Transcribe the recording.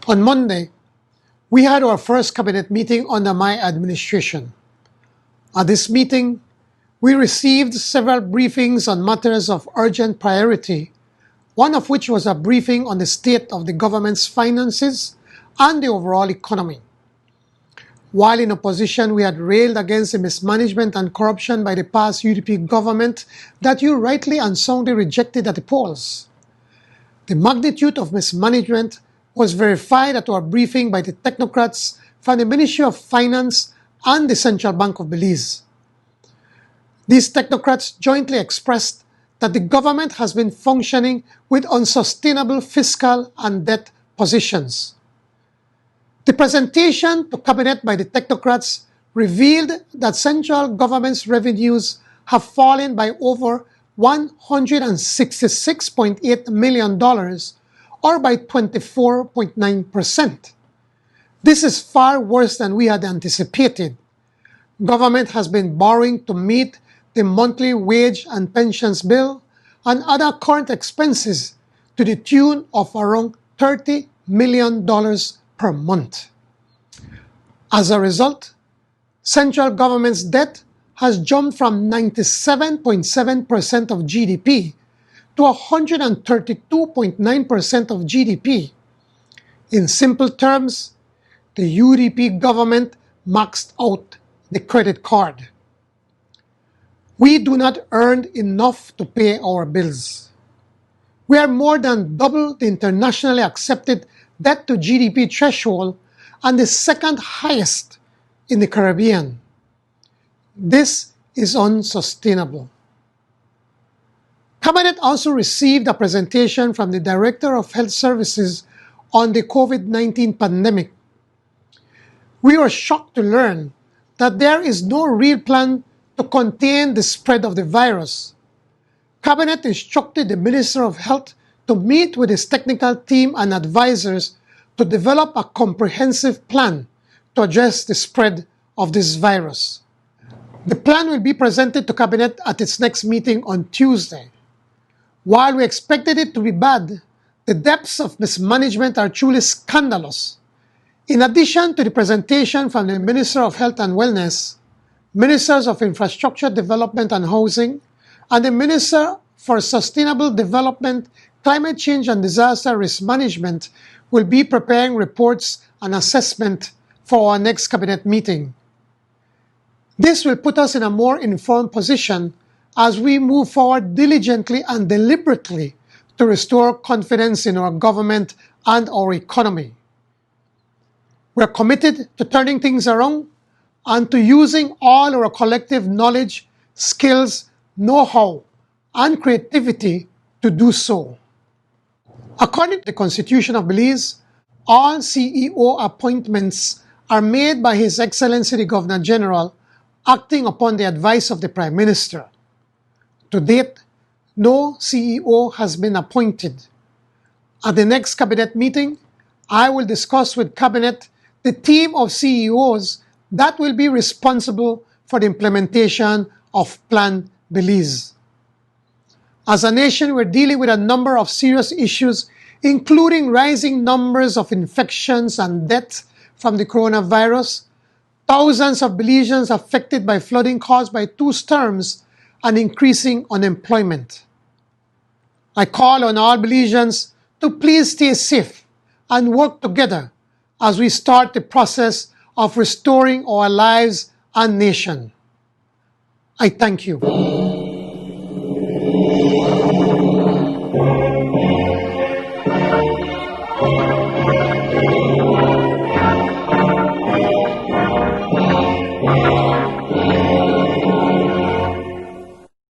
On Monday, we had our first cabinet meeting under my administration. At this meeting, we received several briefings on matters of urgent priority, one of which was a briefing on the state of the government's finances and the overall economy. While in opposition, we had railed against the mismanagement and corruption by the past UDP government that you rightly and soundly rejected at the polls. The magnitude of mismanagement was verified at our briefing by the technocrats from the Ministry of Finance and the Central Bank of Belize. These technocrats jointly expressed that the government has been functioning with unsustainable fiscal and debt positions. The presentation to Cabinet by the technocrats revealed that central government's revenues have fallen by over $166.8 million, or by 24.9%. This is far worse than we had anticipated. Government has been borrowing to meet the monthly wage and pensions bill and other current expenses to the tune of around $30 million per month. As a result, central government's debt has jumped from 97.7% of GDP to 132.9% of GDP. In simple terms, the UDP government maxed out the credit card. We do not earn enough to pay our bills. We are more than double the internationally accepted debt to GDP threshold and the second highest in the Caribbean. This is unsustainable. Cabinet also received a presentation from the Director of Health Services on the COVID-19 pandemic. We were shocked to learn that there is no real plan to contain the spread of the virus. Cabinet instructed the Minister of Health to meet with his technical team and advisors to develop a comprehensive plan to address the spread of this virus. The plan will be presented to Cabinet at its next meeting on Tuesday. While we expected it to be bad, the depths of mismanagement are truly scandalous. In addition to the presentation from the Minister of Health and Wellness, Ministers of Infrastructure Development and Housing, and the Minister for Sustainable Development, Climate Change and Disaster Risk Management will be preparing reports and assessment for our next Cabinet meeting. This will put us in a more informed position as we move forward diligently and deliberately to restore confidence in our government and our economy. We are committed to turning things around and to using all our collective knowledge, skills, know-how, and creativity to do so. According to the Constitution of Belize, all CEO appointments are made by His Excellency the Governor General, acting upon the advice of the Prime Minister. To date, no CEO has been appointed. At the next Cabinet meeting, I will discuss with Cabinet the team of CEOs that will be responsible for the implementation of Plan Belize. As a nation, we're dealing with a number of serious issues, including rising numbers of infections and deaths from the coronavirus, thousands of Belizeans affected by flooding caused by two storms, and increasing unemployment. I call on all Belizeans to please stay safe and work together as we start the process of restoring our lives and nation. I thank you.